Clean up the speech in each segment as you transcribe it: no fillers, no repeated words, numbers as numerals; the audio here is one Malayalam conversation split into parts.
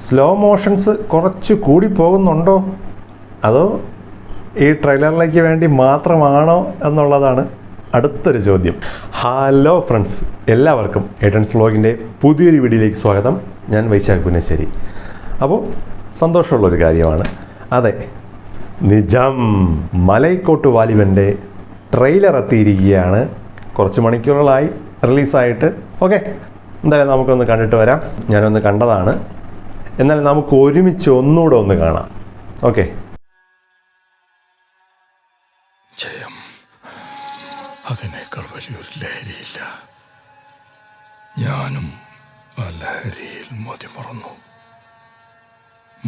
സ്ലോ മോഷൻസ് കുറച്ച് കൂടി പോകുന്നുണ്ടോ, അതോ ഈ ട്രെയിലറിലേക്ക് വേണ്ടി മാത്രമാണോ എന്നുള്ളതാണ് അടുത്തൊരു ചോദ്യം. ഹലോ ഫ്രണ്ട്സ്, എല്ലാവർക്കും ഏട്ടൻസ് വ്ലോഗിൻ്റെ പുതിയൊരു വീഡിയോയിലേക്ക് സ്വാഗതം. ഞാൻ വൈശാഖ് പുന്നശ്ശേരി. അപ്പോൾ സന്തോഷമുള്ളൊരു കാര്യമാണ്, അതെ, നിജം മലൈക്കോട്ട് വാലിബൻ്റെ ട്രെയിലർ എത്തിയിരിക്കുകയാണ്. കുറച്ച് മണിക്കൂറുകളായി റിലീസായിട്ട്. ഓക്കെ, എന്തായാലും നമുക്കൊന്ന് കണ്ടിട്ട് വരാം. ഞാനൊന്ന് കണ്ടതാണ്, എന്നാൽ നമുക്ക് ഒരുമിച്ച് ഒന്നുകൂടെ ഒന്ന് കാണാം. ഓക്കെ. ജയം, അതിനേക്കാൾ വലിയൊരു ലഹരിയില്ല. ഞാനും ആ ലഹരിയിൽ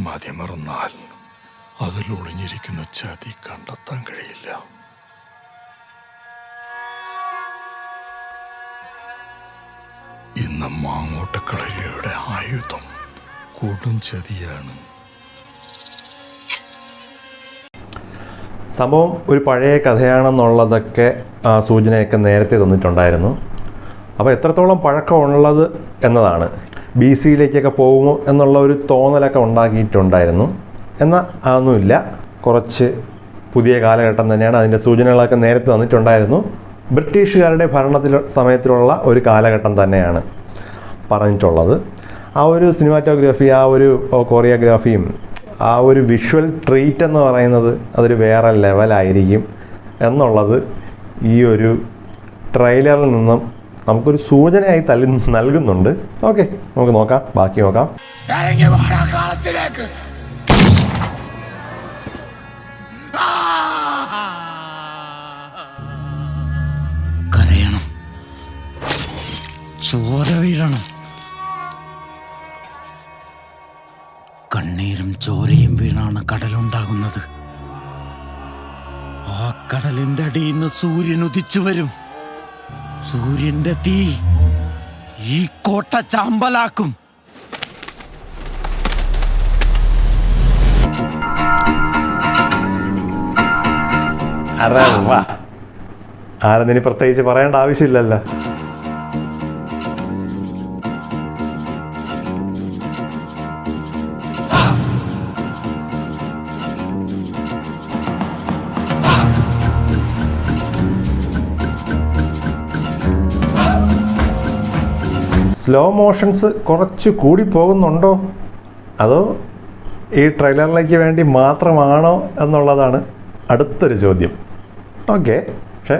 മതിമറന്നാൽ അതിലൊളിഞ്ഞിരിക്കുന്ന ചതി കണ്ടെത്താൻ കഴിയില്ല. ഇന്ന് മാങ്ങോട്ടക്കളരിയുടെ ആയുധം കൊടും ചതിയാണ്. സംഭവം ഒരു പഴയ കഥയാണെന്നുള്ളതൊക്കെ സൂചനയൊക്കെ നേരത്തെ തന്നിട്ടുണ്ടായിരുന്നു. അപ്പോൾ എത്രത്തോളം പഴക്കമുള്ളത് എന്നതാണ്, BC-യിലേക്കൊക്കെ പോകുമോ എന്നുള്ള ഒരു തോന്നലൊക്കെ ഉണ്ടാക്കിയിട്ടുണ്ടായിരുന്നു. എന്നാൽ അതൊന്നുമില്ല, കുറച്ച് പുതിയ കാലഘട്ടം തന്നെയാണ്. അതിൻ്റെ സൂചനകളൊക്കെ നേരത്തെ തന്നിട്ടുണ്ടായിരുന്നു. ബ്രിട്ടീഷുകാരുടെ സമയത്തിലുള്ള ഒരു കാലഘട്ടം തന്നെയാണ് പറഞ്ഞിട്ടുള്ളത്. ആ ഒരു സിനിമാറ്റോഗ്രാഫി, ആ ഒരു കൊറിയോഗ്രാഫിയും ആ ഒരു വിഷ്വൽ ട്രീറ്റ് എന്ന് പറയുന്നത് അതൊരു വേറെ ലെവലായിരിക്കും എന്നുള്ളത് ഈ ഒരു ട്രെയിലറിൽ നിന്നും നമുക്കൊരു സൂചനയായി നൽകുന്നുണ്ട്. ഓക്കെ, നമുക്ക് നോക്കാം, ബാക്കി നോക്കാം. കരയണം, ചോര വീഴണം, കണ്ണീരും ചോരയും വീണാണ് കടലുണ്ടാകുന്നത്. ആ കടലിന്റെ അടിയിൽ നിന്ന് സൂര്യൻ ഉദിച്ചു വരും. സൂര്യന്റെ തീ ഈ കോട്ട ചാമ്പലാക്കും. ആരെന്തിന് പ്രത്യേകിച്ച് പറയേണ്ട ആവശ്യമില്ലല്ലോ. സ്ലോ മോഷൻസ് കുറച്ച് കൂടി പോകുന്നുണ്ടോ, അതോ ഈ ട്രെയിലറിലേക്ക് വേണ്ടി മാത്രമാണോ എന്നുള്ളതാണ് അടുത്തൊരു ചോദ്യം. ഓക്കെ, പക്ഷേ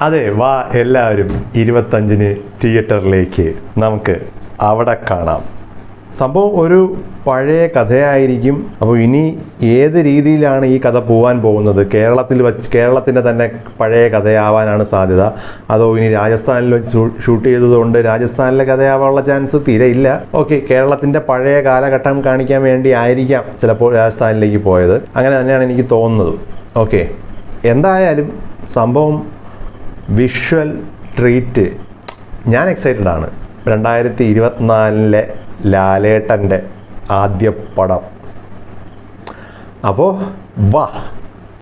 അതെ, വാ എല്ലാവരും 25-ന് തിയേറ്ററിലേക്ക് നമുക്ക് അവിടെ കാണാം. സംഭവം ഒരു പഴയ കഥയായിരിക്കും. അപ്പോൾ ഇനി ഏത് രീതിയിലാണ് ഈ കഥ പോകാൻ പോകുന്നത്? കേരളത്തിൻ്റെ തന്നെ പഴയ കഥയാവാനാണ് സാധ്യത, അതോ ഇനി രാജസ്ഥാനിൽ വെച്ച് ഷൂട്ട് ചെയ്തതുകൊണ്ട് രാജസ്ഥാനിലെ കഥയാവാനുള്ള ചാൻസ് തീരെ ഇല്ല. ഓക്കെ, കേരളത്തിൻ്റെ പഴയ കാലഘട്ടം കാണിക്കാൻ വേണ്ടി ആയിരിക്കാം ചിലപ്പോൾ രാജസ്ഥാനിലേക്ക് പോയത്. അങ്ങനെ തന്നെയാണ് എനിക്ക് തോന്നുന്നത്. ഓക്കെ, എന്തായാലും സംഭവം വിഷ്വൽ ട്രീറ്റ്, ഞാൻ എക്സൈറ്റഡ് ആണ്. 2024 ലാലേട്ടൻ്റെ ആദ്യ പടം. അപ്പോൾ വാ.